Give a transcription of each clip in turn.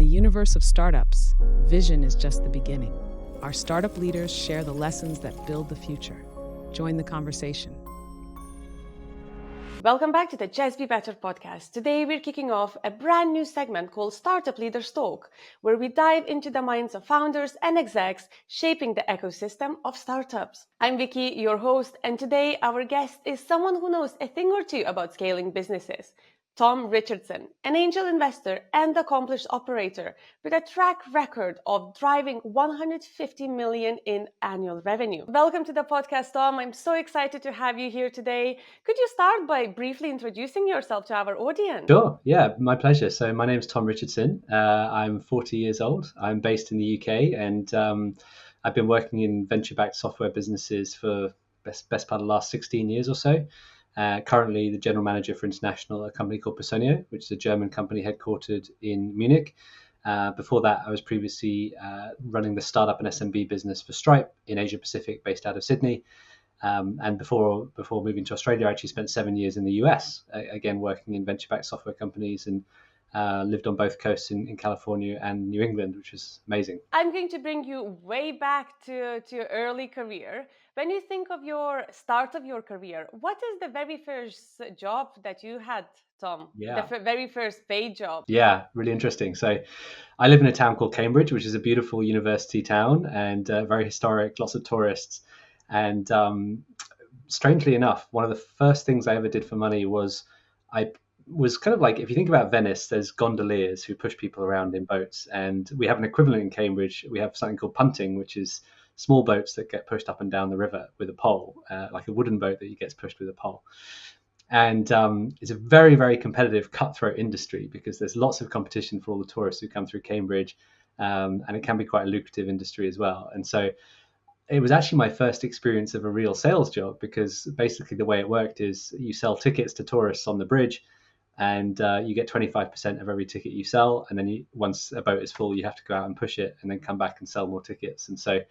universe of startups, vision is just the beginning. Our startup leaders share the lessons that build the future. Join the conversation. Welcome back to the Just Be Better podcast. Today we're kicking off a brand new segment called Startup Leaders Talk, where we dive into the minds of founders and execs shaping the ecosystem of startups. I'm Vicky, your host, and today our guest is someone who knows a thing or two about scaling businesses. Tom Richardson, an angel investor and accomplished operator with a track record of driving 150 million in annual revenue. Welcome to the podcast, Tom. I'm so excited to have you here today. Could you start by briefly introducing yourself to our audience? Sure, yeah, my pleasure. So my name's Tom Richardson. I'm 40 years old. I'm based in the UK, and I've been working in venture-backed software businesses for best part of the last 16 years or so. Currently the general manager for international, a company called Personio, which is a German company headquartered in Munich. Before that, I was previously running the startup and SMB business for Stripe in Asia Pacific, based out of Sydney. And before moving to Australia, I actually spent 7 years in the US, again working in venture-backed software companies, and lived on both coasts in California and New England, which is amazing. I'm going to bring you way back to your early career. When you think of your start of your career, what is the very first job that you had, Tom? Yeah. The very first paid job? Yeah, really interesting. So I live in a town called Cambridge, which is a beautiful university town and very historic, lots of tourists. And strangely enough, one of the first things I ever did for money was I was kind of like, if you think about Venice, there's gondoliers who push people around in boats. And we have an equivalent in Cambridge. We have something called punting, which is small boats that get pushed up and down the river with a pole, like a wooden boat that gets pushed with a pole. And it's a very, very competitive, cutthroat industry because there's lots of competition for all the tourists who come through Cambridge. And it can be quite a lucrative industry as well. And so it was actually my first experience of a real sales job, because basically the way it worked is you sell tickets to tourists on the bridge, and you get 25% of every ticket you sell. And then once a boat is full, you have to go out and push it and then come back and sell more tickets. And so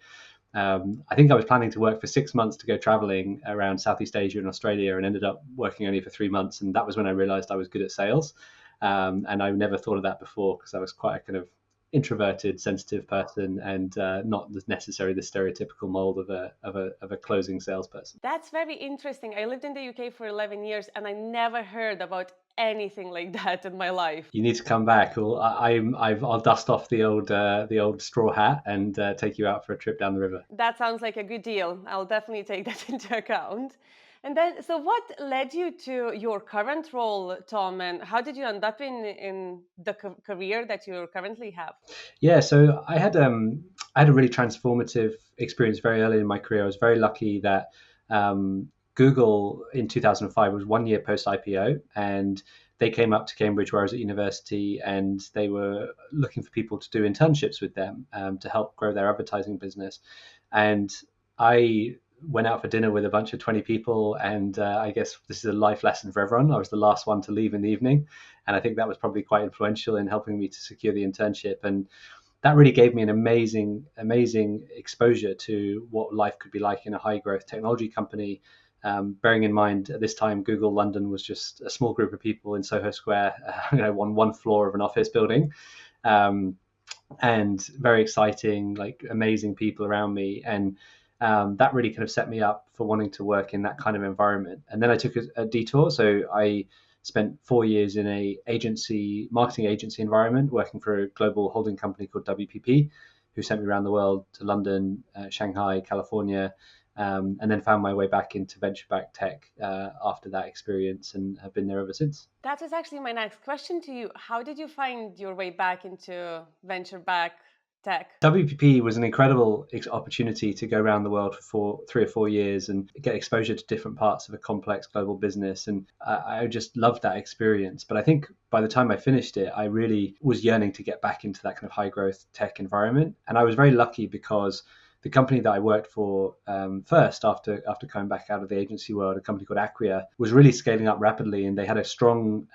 I think I was planning to work for 6 months to go traveling around Southeast Asia and Australia, and ended up working only for 3 months. And that was when I realized I was good at sales. And I never thought of that before, because I was quite a kind of introverted, sensitive person, and not necessarily the stereotypical mold of a closing salesperson. That's very interesting. I lived in the UK for 11 years, and I never heard about anything like that in my life. You need to come back. I'll dust off the old straw hat and take you out for a trip down the river. That sounds like a good deal. I'll definitely take that into account. And then, so what led you to your current role, Tom, and how did you end up in the career that you currently have? Yeah, so I had a really transformative experience very early in my career. I was very lucky that Google in 2005 was 1 year post IPO, and they came up to Cambridge where I was at university, and they were looking for people to do internships with them to help grow their advertising business. And I went out for dinner with a bunch of 20 people, and I guess this is a life lesson for everyone. I was the last one to leave in the evening, and I think that was probably quite influential in helping me to secure the internship. And that really gave me an amazing exposure to what life could be like in a high growth technology company. Bearing in mind at this time, Google London was just a small group of people in Soho Square, on one floor of an office building, and very exciting, like amazing people around me. And that really kind of set me up for wanting to work in that kind of environment. And then I took a detour. So I spent 4 years in a marketing agency environment, working for a global holding company called WPP, who sent me around the world to London, Shanghai, California, and then found my way back into venture-backed tech after that experience, and have been there ever since. That was actually my next question to you. How did you find your way back into venture-backed tech? WPP was an incredible opportunity to go around the world for 3 or 4 years and get exposure to different parts of a complex global business. And I just loved that experience. But I think by the time I finished it, I really was yearning to get back into that kind of high growth tech environment. And I was very lucky because the company that I worked for first after coming back out of the agency world, a company called Acquia, was really scaling up rapidly, and they had a strong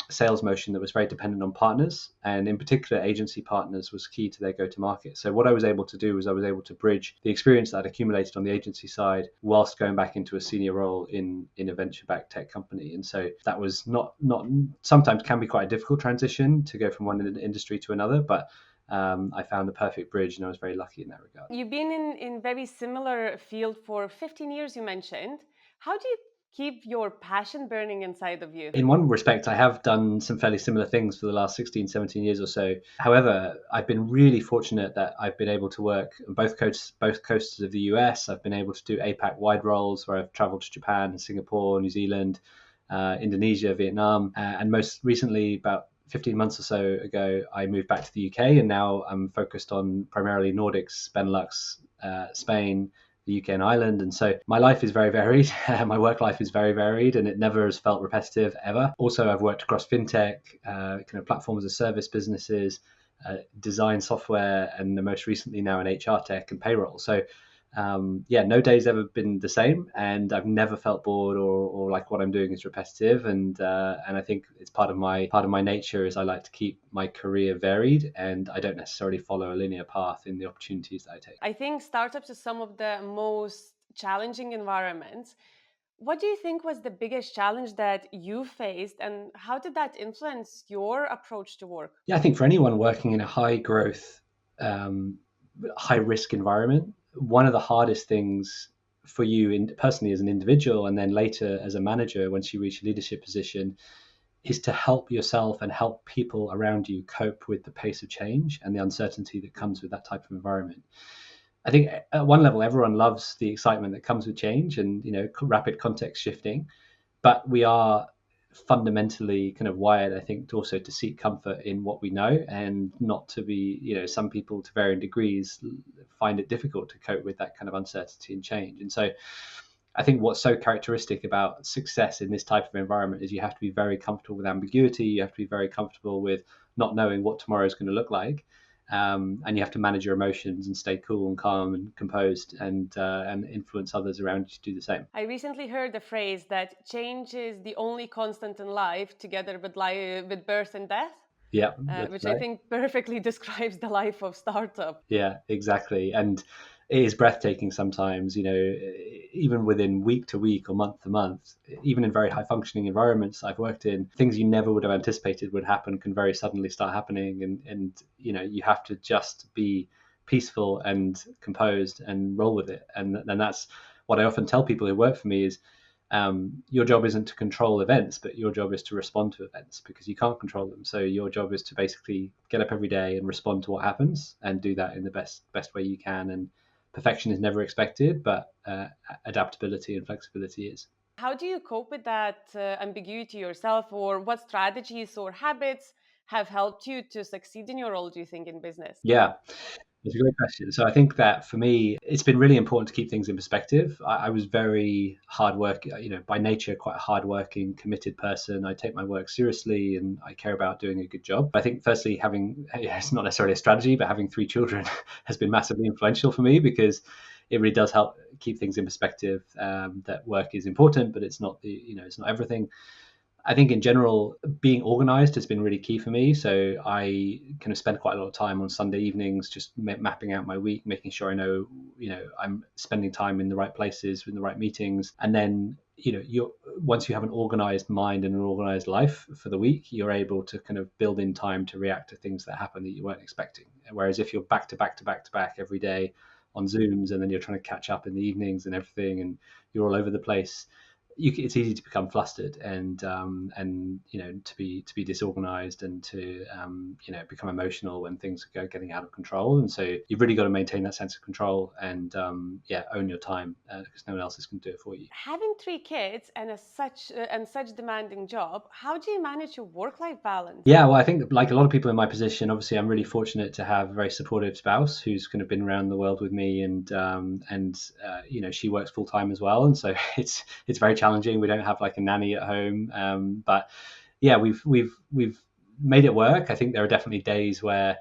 sales motion that was very dependent on partners, and in particular agency partners was key to their go-to-market. So what I was able to do was I was able to bridge the experience that I'd accumulated on the agency side whilst going back into a senior role in a venture-backed tech company. And so that was not sometimes can be quite a difficult transition to go from one industry to another, but I found the perfect bridge, and I was very lucky in that regard. You've been in very similar field for 15 years, you mentioned. How do you keep your passion burning inside of you? In one respect, I have done some fairly similar things for the last 16, 17 years or so. However, I've been really fortunate that I've been able to work on both coasts of the US. I've been able to do APAC wide roles where I've traveled to Japan, Singapore, New Zealand, Indonesia, Vietnam, and most recently, about 15 months or so ago, I moved back to the UK, and now I'm focused on primarily Nordics, Benelux, Spain, the UK and Ireland. And so my life is very varied. My work life is very varied, and it never has felt repetitive ever. Also, I've worked across fintech, kind of platform as a service businesses, design software, and most recently now in HR tech and payroll. So no day's ever been the same, and I've never felt bored or like what I'm doing is repetitive. And I think it's part of my nature is I like to keep my career varied, and I don't necessarily follow a linear path in the opportunities that I take. I think startups are some of the most challenging environments. What do you think was the biggest challenge that you faced, and how did that influence your approach to work? Yeah, I think for anyone working in a high growth, high risk environment, one of the hardest things for you personally as an individual, and then later as a manager once you reach a leadership position, is to help yourself and help people around you cope with the pace of change and the uncertainty that comes with that type of environment. I think at one level, everyone loves the excitement that comes with change and rapid context shifting, but we are fundamentally kind of wired, I think, to also to seek comfort in what we know, and not to be, some people to varying degrees find it difficult to cope with that kind of uncertainty and change. And so I think what's so characteristic about success in this type of environment is you have to be very comfortable with ambiguity. You have to be very comfortable with not knowing what tomorrow is going to look like. And you have to manage your emotions and stay cool and calm and composed, and influence others around you to do the same. I recently heard the phrase that change is the only constant in life, together with birth and death. Yeah, which right. I think perfectly describes the life of startup. Yeah, exactly. And it is breathtaking sometimes, even within week to week or month to month, even in very high functioning environments I've worked in, things you never would have anticipated would happen can very suddenly start happening. And you have to just be peaceful and composed and roll with it. And that's what I often tell people who work for me is, your job isn't to control events, but your job is to respond to events, because you can't control them. So your job is to basically get up every day and respond to what happens, and do that in the best way you can. And perfection is never expected, but adaptability and flexibility is. How do you cope with that ambiguity yourself, or what strategies or habits have helped you to succeed in your role, do you think, in business? Yeah. It's a great question. So I think that for me, it's been really important to keep things in perspective. I was very hard work, by nature, quite a hardworking, committed person. I take my work seriously and I care about doing a good job. I think firstly, it's not necessarily a strategy, but having 3 children has been massively influential for me, because it really does help keep things in perspective, that work is important, but it's not it's not everything. I think in general, being organized has been really key for me. So I kind of spend quite a lot of time on Sunday evenings, just mapping out my week, making sure I know, I'm spending time in the right places, in the right meetings. And then, once you have an organized mind and an organized life for the week, you're able to kind of build in time to react to things that happen that you weren't expecting. Whereas if you're back to back to back to back every day on Zooms, and then you're trying to catch up in the evenings and everything, and you're all over the place, it's easy to become flustered and to be disorganized, and to become emotional when things are getting out of control. And so you've really got to maintain that sense of control and own your time, because no one else is going to do it for you. Having 3 kids and such demanding job, how do you manage your work-life balance? Yeah, well, I think like a lot of people in my position, obviously I'm really fortunate to have a very supportive spouse who's kind of been around the world with me, and she works full time as well, and so it's very challenging. We don't have like a nanny at home, but yeah, we've made it work. I think there are definitely days where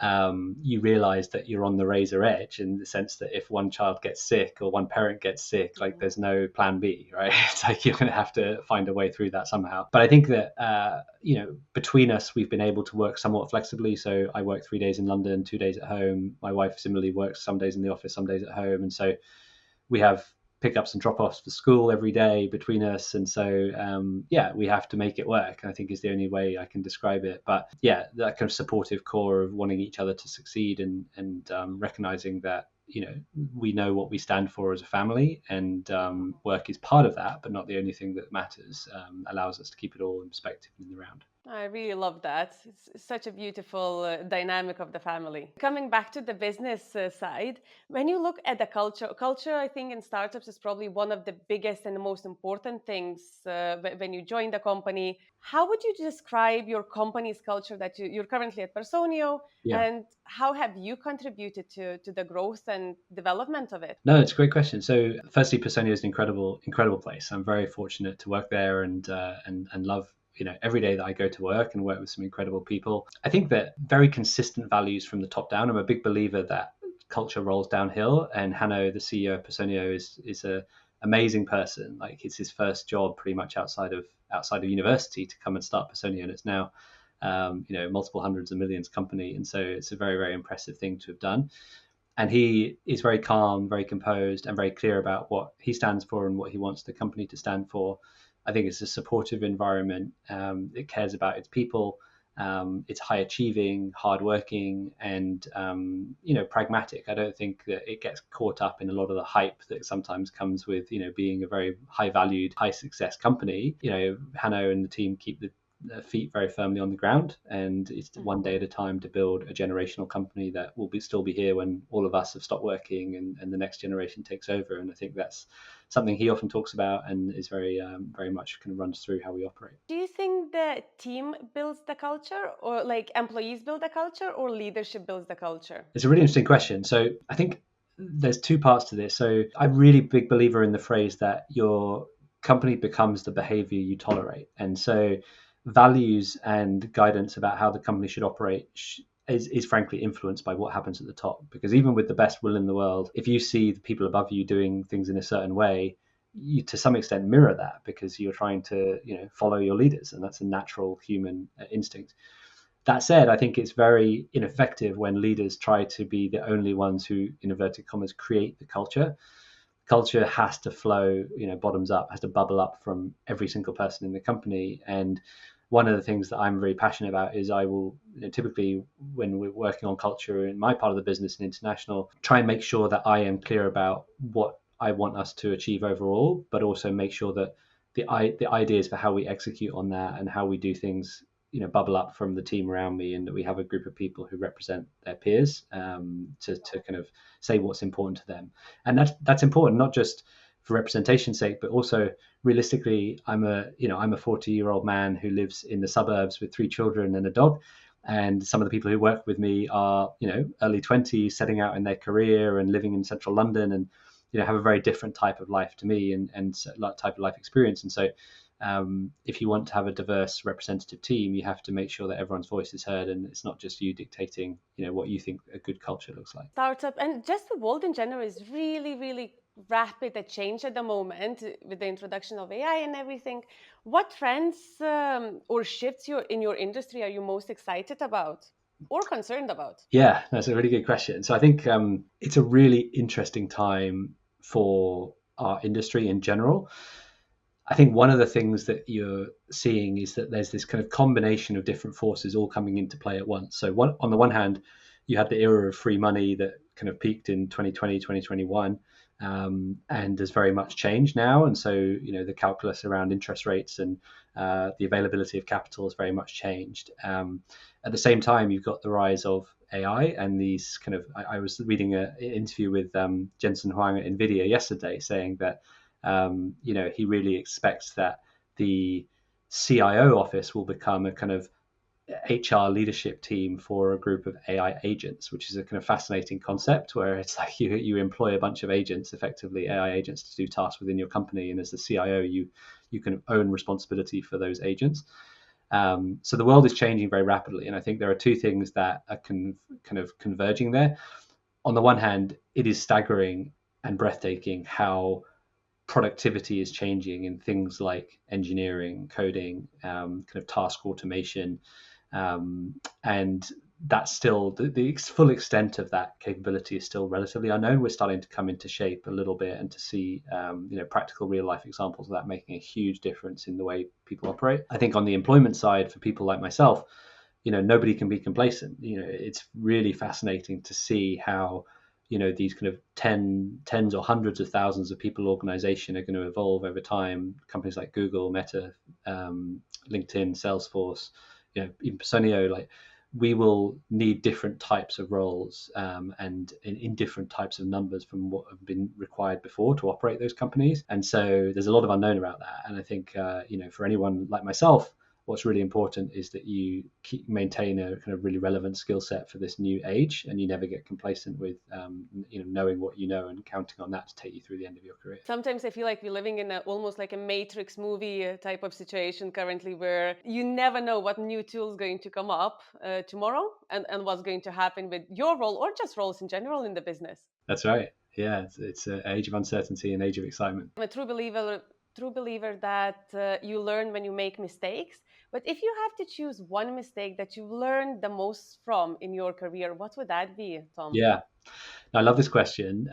you realize that you're on the razor edge, in the sense that if one child gets sick or one parent gets sick, like there's no plan B, right? It's like you're going to have to find a way through that somehow. But I think that, between us, we've been able to work somewhat flexibly. So I work 3 days in London, 2 days at home. My wife similarly works some days in the office, some days at home. And so we have pickups and drop-offs for school every day between us, and so we have to make it work, I think is the only way I can describe it. But yeah, that kind of supportive core of wanting each other to succeed, and recognizing that we know what we stand for as a family, and work is part of that but not the only thing that matters, allows us to keep it all in perspective and in the round. I really love that. It's such a beautiful dynamic of the family. Coming back to the business side, when you look at the culture, I think in startups is probably one of the biggest and the most important things when you join the company. How would you describe your company's culture that you're currently at Personio, Yeah. and how have you contributed to the growth and development of it? No, it's a great question. So, firstly, Personio is an incredible place. I'm very fortunate to work there, and love every day that I go to work and work with some incredible people. I think that very consistent values from the top down. I'm a big believer that culture rolls downhill, and Hanno, the CEO of Personio, is a amazing person. Like, it's his first job pretty much outside of university to come and start Personio, and it's now multiple hundreds of millions company, and so it's a very, very impressive thing to have done. And he is very calm, very composed, and very clear about what he stands for and what he wants the company to stand for. I think it's a supportive environment. It cares about its people. It's high achieving, hardworking, and pragmatic. I don't think that it gets caught up in a lot of the hype that sometimes comes with being a very high valued, high success company. Hanno and the team keep the feet very firmly on the ground, and it's one day at a time to build a generational company that will still be here when all of us have stopped working, and the next generation takes over. And I think that's something he often talks about, and is very much kind of runs through how we operate. Do you think the team builds the culture, or like employees build the culture, or leadership builds the culture? It's a really interesting question. So I think there's two parts to this. So I'm a really big believer in the phrase that your company becomes the behavior you tolerate. And so values and guidance about how the company should operate is frankly influenced by what happens at the top. Because even with the best will in the world, if you see the people above you doing things in a certain way, you to some extent mirror that, because you're trying to follow your leaders, and that's a natural human instinct. That said, I think it's very ineffective when leaders try to be the only ones who, in inverted commas, create the culture. Culture has to flow, bottoms up, has to bubble up from every single person in the company. And one of the things that I'm very passionate about is I will typically, when we're working on culture in my part of the business and international, try and make sure that I am clear about what I want us to achieve overall, but also make sure that the ideas for how we execute on that and how we do things bubble up from the team around me, and that we have a group of people who represent their peers, to kind of say what's important to them. And that's important not just for representation's sake, but also realistically. I'm a 40-year-old man who lives in the suburbs with 3 children and a dog, and some of the people who work with me are early 20s, setting out in their career and living in central London, and have a very different type of life to me, and type of life experience. And so if you want to have a diverse representative team, you have to make sure that everyone's voice is heard, and it's not just you dictating what you think a good culture looks like. Startup and just the world in general is really, really rapid at change at the moment with the introduction of AI and everything. What trends or shifts in your industry are you most excited about or concerned about? Yeah, that's a really good question. So I think it's a really interesting time for our industry in general. I think one of the things that you're seeing is that there's this kind of combination of different forces all coming into play at once. So on the one hand, you had the era of free money that kind of peaked in 2020, 2021, and has very much changed now. And so, the calculus around interest rates and the availability of capital has very much changed. At the same time, you've got the rise of AI and these kind of, I was reading an interview with Jensen Huang at NVIDIA yesterday saying that, he really expects that the CIO office will become a kind of HR leadership team for a group of AI agents, which is a kind of fascinating concept where it's like you employ a bunch of agents, effectively AI agents, to do tasks within your company. And as the CIO, you can own responsibility for those agents. So the world is changing very rapidly, and I think there are two things that are kind of converging there. On the one hand, it is staggering and breathtaking how productivity is changing in things like engineering, coding, kind of task automation, and that's still the full extent of that capability is still relatively unknown. We're starting to come into shape a little bit and to see practical real life examples of that making a huge difference in the way people operate. I think on the employment side, for people like myself, nobody can be complacent. It's really fascinating to see how these kind of tens or hundreds of thousands of people organization are going to evolve over time. Companies like Google, Meta, LinkedIn, Salesforce, even Personio, like we will need different types of roles and in different types of numbers from what have been required before to operate those companies. And so there's a lot of unknown about that. And I think, for anyone like myself, what's really important is that you maintain a kind of really relevant skill set for this new age, and you never get complacent with knowing what you know and counting on that to take you through the end of your career. Sometimes I feel like we're living in almost like a Matrix movie type of situation currently, where you never know what new tool is going to come up tomorrow and what's going to happen with your role or just roles in general in the business. That's right. Yeah, it's an age of uncertainty, an age of excitement. I'm a true believer that you learn when you make mistakes. But if you have to choose one mistake that you've learned the most from in your career, what would that be, Tom? Yeah. I love this question.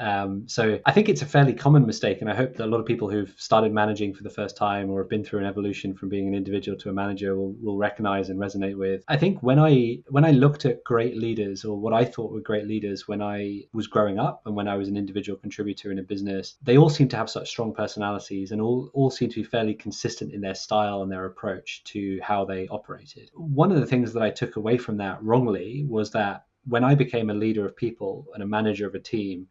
So I think it's a fairly common mistake, and I hope that a lot of people who've started managing for the first time or have been through an evolution from being an individual to a manager will recognize and resonate with. I think when I looked at great leaders, or what I thought were great leaders when I was growing up and when I was an individual contributor in a business, they all seem to have such strong personalities and all seem to be fairly consistent in their style and their approach to how they operated. One of the things that I took away from that wrongly was that when I became a leader of people and a manager of a team,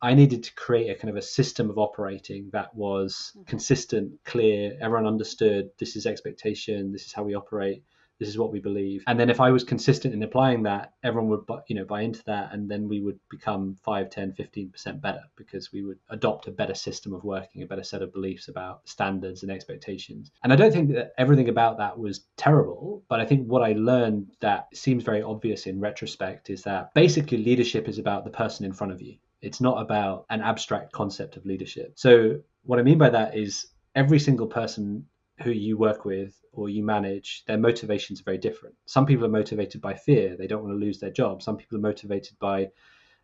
I needed to create a kind of a system of operating that was consistent, clear, everyone understood this is expectation, this is how we operate, this is what we believe. And then if I was consistent in applying that, everyone would buy into that, and then we would become 5, 10, 15% better because we would adopt a better system of working, a better set of beliefs about standards and expectations. And I don't think that everything about that was terrible, but I think what I learned that seems very obvious in retrospect is that basically leadership is about the person in front of you. It's not about an abstract concept of leadership. So what I mean by that is every single person who you work with or you manage, their motivations are very different. Some people are motivated by fear. They don't want to lose their job. Some people are motivated by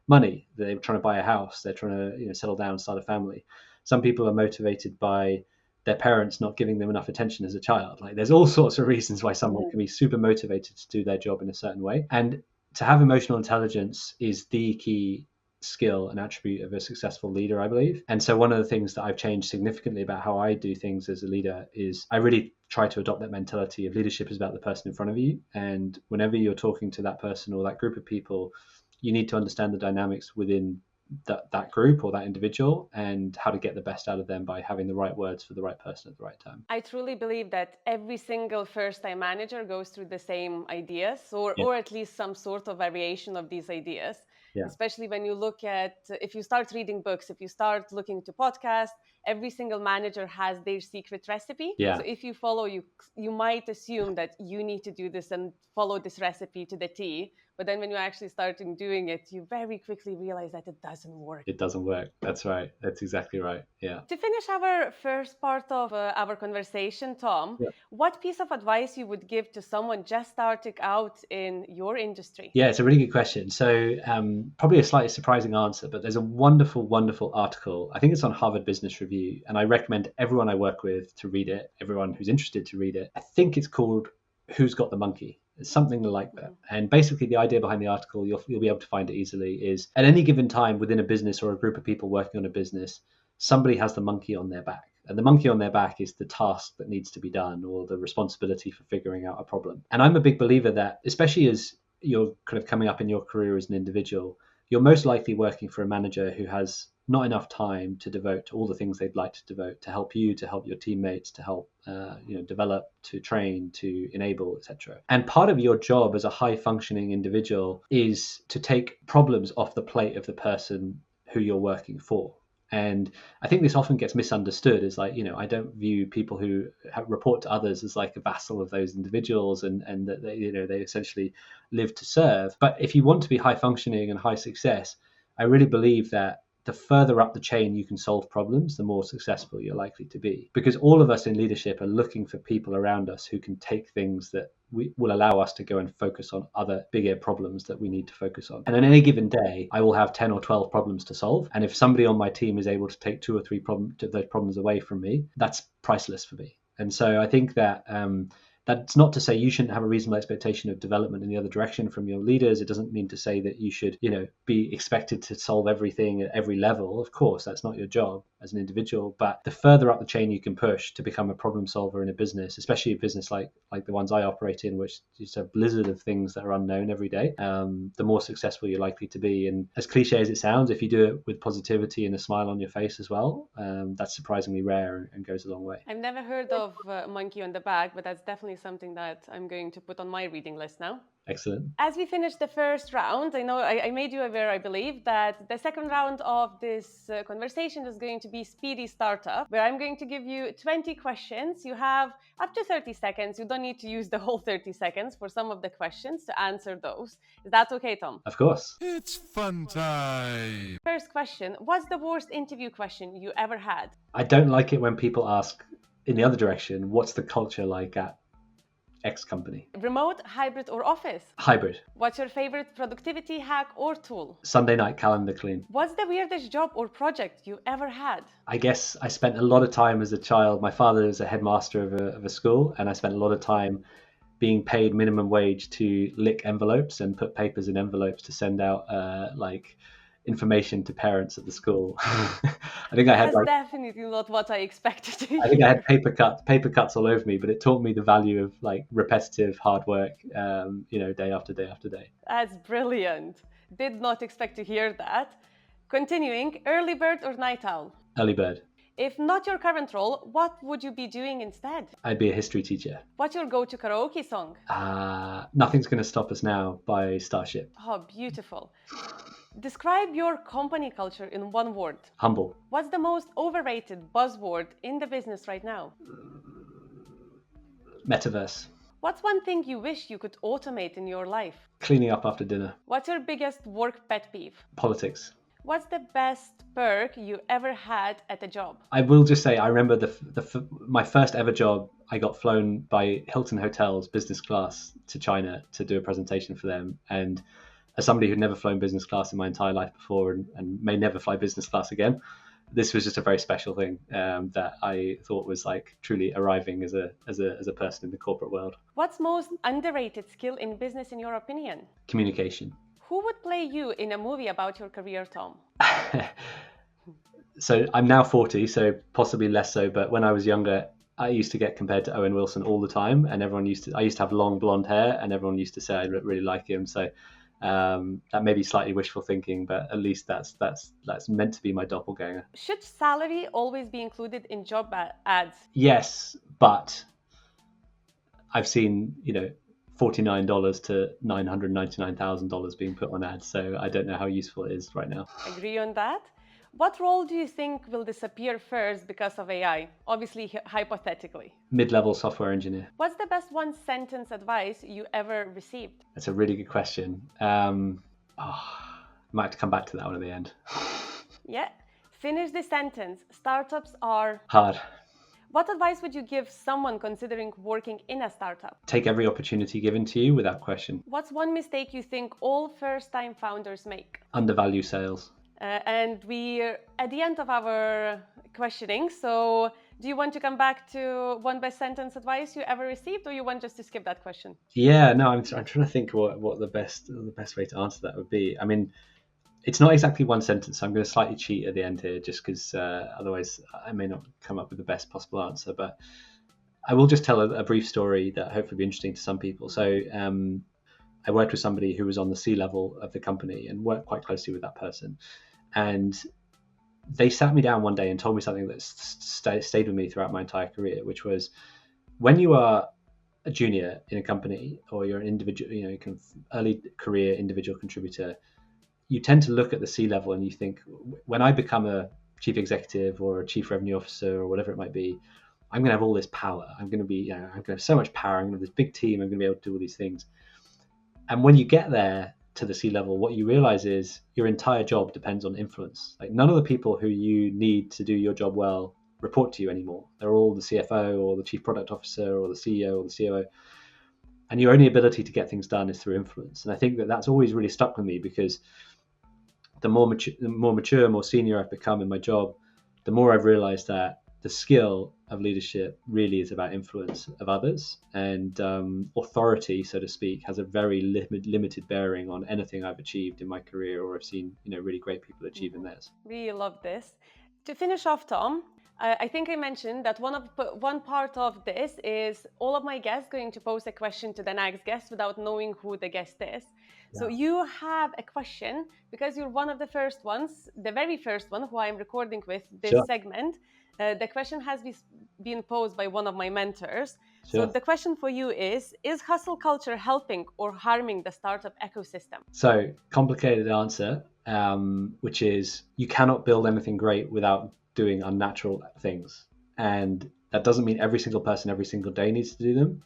money. They're trying to buy a house. They're trying to settle down and start a family. Some people are motivated by their parents not giving them enough attention as a child. Like there's all sorts of reasons why someone can be super motivated to do their job in a certain way. And to have emotional intelligence is the key skill and attribute of a successful leader, I believe. And so one of the things that I've changed significantly about how I do things as a leader is I really try to adopt that mentality of leadership is about the person in front of you. And whenever you're talking to that person or that group of people, you need to understand the dynamics within that group or that individual and how to get the best out of them by having the right words for the right person at the right time. I truly believe that every single first-time manager goes through the same ideas or at least some sort of variation of these ideas. Yeah. Especially when you look at, if you start reading books, if you start looking to podcasts, every single manager has their secret recipe. Yeah. So if you follow, you might assume that you need to do this and follow this recipe to the T. But then when you actually start doing it, you very quickly realize that it doesn't work. It doesn't work. That's right. That's exactly right. Yeah. To finish our first part of our conversation, Tom, what piece of advice you would give to someone just starting out in your industry? Yeah, it's a really good question. So probably a slightly surprising answer, but there's a wonderful, wonderful article. I think it's on Harvard Business Review, and I recommend everyone I work with to read it, everyone who's interested to read it. I think it's called Who's Got the Monkey? It's something like that. And basically the idea behind the article, you'll be able to find it easily, is at any given time within a business or a group of people working on a business, somebody has the monkey on their back. And the monkey on their back is the task that needs to be done or the responsibility for figuring out a problem. And I'm a big believer that, especially as you're kind of coming up in your career as an individual, you're most likely working for a manager who has not enough time to devote to all the things they'd like to devote to help you, to help your teammates, to help develop, to train, to enable, etc. And part of your job as a high-functioning individual is to take problems off the plate of the person who you're working for. And I think this often gets misunderstood as like, I don't view people who report to others as like a vassal of those individuals and that they essentially live to serve. But if you want to be high functioning and high success, I really believe that the further up the chain you can solve problems, the more successful you're likely to be. Because all of us in leadership are looking for people around us who can take things that will allow us to go and focus on other bigger problems that we need to focus on. And on any given day, I will have 10 or 12 problems to solve. And if somebody on my team is able to take 2 or 3 those problems away from me, that's priceless for me. And so I think that that's not to say you shouldn't have a reasonable expectation of development in the other direction from your leaders. It doesn't mean to say that you should, be expected to solve everything at every level. Of course, that's not your job as an individual. But the further up the chain you can push to become a problem solver in a business, especially a business like the ones I operate in, which is a blizzard of things that are unknown every day, the more successful you're likely to be. And as cliche as it sounds, if you do it with positivity and a smile on your face as well, that's surprisingly rare and goes a long way. I've never heard of monkey on the back, but that's definitely something that I'm going to put on my reading list now. Excellent. As we finish the first round, I know I made you aware, I believe, that the second round of this conversation is going to be Speedy Startup, where I'm going to give you 20 questions. You have up to 30 seconds. You don't need to use the whole 30 seconds for some of the questions to answer those. Is that okay, Tom? Of course. It's fun time. First question. What's the worst interview question you ever had? I don't like it when people ask in the other direction, what's the culture like at X company? Remote, hybrid, or office? Hybrid. What's your favorite productivity hack or tool? Sunday night calendar clean. What's the weirdest job or project you ever had? I guess I spent a lot of time as a child. My father was a headmaster of a school, and I spent a lot of time being paid minimum wage to lick envelopes and put papers in envelopes to send out information to parents at the school. I think I had That's definitely not what I expected to hear. I think I had paper cuts all over me, but it taught me the value of like repetitive hard work, day after day after day. That's brilliant. Did not expect to hear that. Continuing, early bird or night owl? Early bird. If not your current role, what would you be doing instead? I'd be a history teacher. What's your go-to karaoke song? Nothing's Gonna Stop Us Now by Starship. Oh, beautiful. Describe your company culture in one word. Humble. What's the most overrated buzzword in the business right now? Metaverse. What's one thing you wish you could automate in your life? Cleaning up after dinner. What's your biggest work pet peeve? Politics. What's the best perk you ever had at a job? I will just say I remember my first ever job. I got flown by Hilton Hotels business class to China to do a presentation for them, and as somebody who'd never flown business class in my entire life before and may never fly business class again, this was just a very special thing that I thought was like truly arriving as a person in the corporate world. What's most underrated skill in business in your opinion? Communication. Who would play you in a movie about your career, Tom? So I'm now 40, so possibly less so, but when I was younger, I used to get compared to Owen Wilson all the time, and I used to have long blonde hair, and everyone used to say I really like him. So that may be slightly wishful thinking, but at least that's meant to be my doppelganger. Should salary always be included in job ads? Yes, but I've seen $49 to $999,000 being put on ads, so I don't know how useful it is right now. Agree on that. What role do you think will disappear first because of AI? Obviously, hypothetically. Mid-level software engineer. What's the best one-sentence advice you ever received? That's a really good question. Might have to come back to that one at the end. Yeah. Finish the sentence. Startups are... Hard. What advice would you give someone considering working in a startup? Take every opportunity given to you without question. What's one mistake you think all first-time founders make? Undervalue sales. And we're at the end of our questioning. So do you want to come back to one best sentence advice you ever received, or you want just to skip that question? Yeah, no, I'm trying to think what the best way to answer that would be. I mean, it's not exactly one sentence. So I'm going to slightly cheat at the end here just because otherwise I may not come up with the best possible answer. But I will just tell a brief story that hopefully will be interesting to some people. So I worked with somebody who was on the C-level of the company and worked quite closely with that person. And they sat me down one day and told me something that stayed with me throughout my entire career, which was when you are a junior in a company or you're an individual, kind of early career individual contributor, you tend to look at the C-level and you think, when I become a chief executive or a chief revenue officer or whatever it might be, I'm going to have all this power. I'm going to have so much power. I'm going to have this big team. I'm going to be able to do all these things. And when you get there to the C level, what you realize is your entire job depends on influence. Like none of the people who you need to do your job well report to you anymore. They're all the CFO or the chief product officer or the CEO or the COO. And your only ability to get things done is through influence. And I think that that's always really stuck with me, because the more mature, more senior I've become in my job, the more I've realized that the skill of leadership really is about influence of others, and authority, so to speak, has a very limited bearing on anything I've achieved in my career or I've seen, really great people achieve in theirs. Really love this. To finish off, Tom, I think I mentioned that one part of this is all of my guests going to pose a question to the next guest without knowing who the guest is. So you have a question because you're one of the first ones, the very first one who I'm recording with this segment. The question has been posed by one of my mentors. So the question for you is hustle culture helping or harming the startup ecosystem? So complicated answer, which is you cannot build anything great without doing unnatural things. And that doesn't mean every single person every single day needs to do them,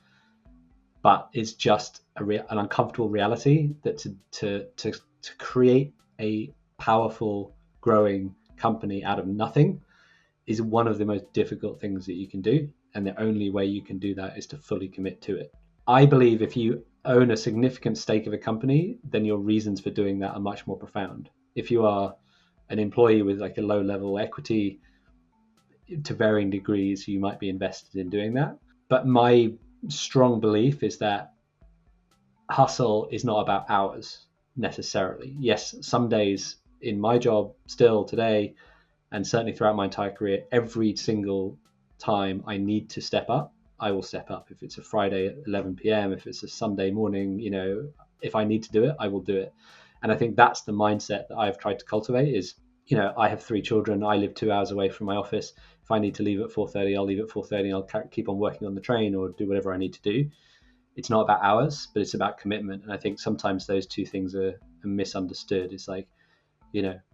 but it's just an uncomfortable reality that to create a powerful, growing company out of nothing is one of the most difficult things that you can do. And the only way you can do that is to fully commit to it. I believe if you own a significant stake of a company, then your reasons for doing that are much more profound. If you are an employee with like a low level equity, to varying degrees, you might be invested in doing that. But my strong belief is that hustle is not about hours necessarily. Yes, some days in my job still today, and certainly throughout my entire career, every single time I need to step up, I will step up. If it's a Friday at 11 p.m., if it's a Sunday morning, if I need to do it, I will do it. And I think that's the mindset that I've tried to cultivate is, I have 3 children. I live 2 hours away from my office. If I need to leave at 4:30, I'll leave at 4:30 and I'll keep on working on the train or do whatever I need to do. It's not about hours, but it's about commitment. And I think sometimes those two things are misunderstood. It's like,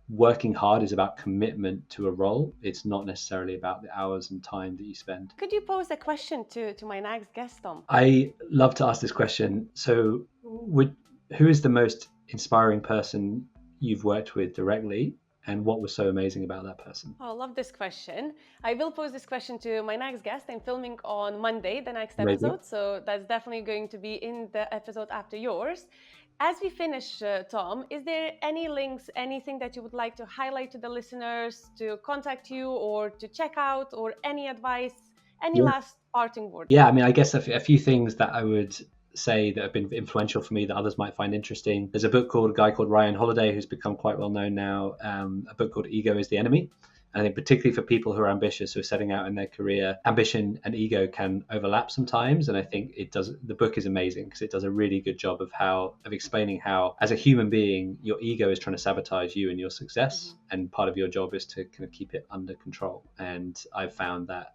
working hard is about commitment to a role. It's not necessarily about the hours and time that you spend. Could you pose a question to my next guest, Tom? I love to ask this question. So who is the most inspiring person you've worked with directly, and what was so amazing about that person? Oh, I love this question. I will pose this question to my next guest. I'm filming on Monday, the next Amazing. episode. So that's definitely going to be in the episode after yours. As we finish, Tom, is there any links, anything that you would like to highlight to the listeners to contact you or to check out, or any advice, any last parting words? Yeah, I mean, I guess a few things that I would say that have been influential for me that others might find interesting. There's a guy called Ryan Holiday, who's become quite well known now, a book called Ego is the Enemy. And I think particularly for people who are ambitious, who are setting out in their career, ambition and ego can overlap sometimes. And I think the book is amazing because it does a really good job of explaining how, as a human being, your ego is trying to sabotage you and your success. Mm-hmm. And part of your job is to kind of keep it under control. And I've found that,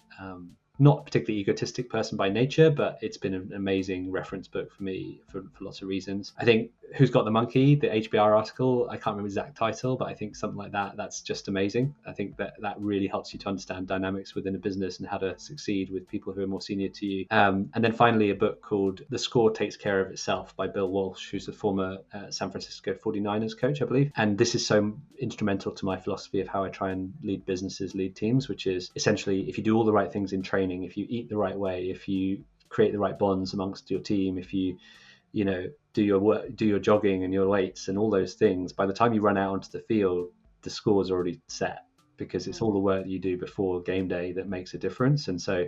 not a particularly egotistic person by nature, but it's been an amazing reference book for me for lots of reasons. I think Who's Got the Monkey, the HBR article, I can't remember the exact title, but I think something like that, that's just amazing. I think that really helps you to understand dynamics within a business and how to succeed with people who are more senior to you. And then finally, a book called The Score Takes Care of Itself by Bill Walsh, who's the former San Francisco 49ers coach, I believe. And this is so instrumental to my philosophy of how I try and lead businesses, lead teams, which is essentially, if you do all the right things in training, if you eat the right way, if you create the right bonds amongst your team, if you do your work, do your jogging and your weights and all those things, by the time you run out onto the field, the score's already set, because it's all the work that you do before game day that makes a difference. And so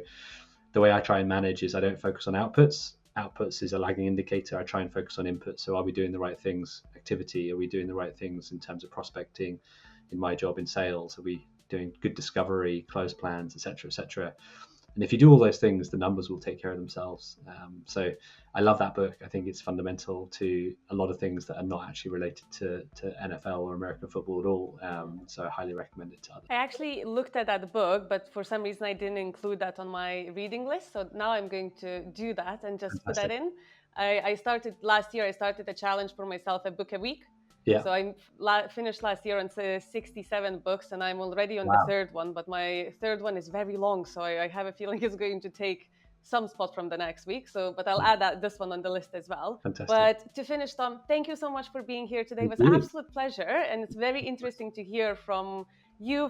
the way I try and manage is I don't focus on outputs. Outputs is a lagging indicator. I try and focus on inputs. So are we doing the right things? Activity, are we doing the right things in terms of prospecting? In my job in sales, are we doing good discovery, close plans, etc., etc.? And if you do all those things, the numbers will take care of themselves. So I love that book. I think it's fundamental to a lot of things that are not actually related to NFL or American football at all. So I highly recommend it to others. I actually looked at that book, but for some reason I didn't include that on my reading list. So now I'm going to do that and just put that in. I started last year, I started a challenge for myself, a book a week. Yeah. So I finished last year on 67 books, and I'm already on Wow. the third one, but my third one is very long. So I have a feeling it's going to take some spot from the next week. But I'll add this one on the list as well. Fantastic. But to finish, Tom, thank you so much for being here today. It was an absolute pleasure. And it's very interesting to hear from you,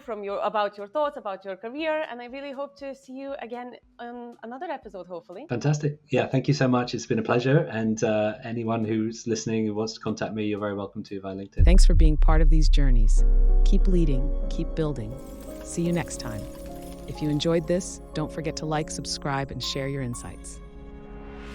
about your thoughts, about your career. And I really hope to see you again on another episode, hopefully. Fantastic. Yeah, thank you so much. It's been a pleasure. And anyone who's listening who wants to contact me, you're very welcome to via LinkedIn. Thanks for being part of these journeys. Keep leading, keep building. See you next time. If you enjoyed this, don't forget to like, subscribe, and share your insights.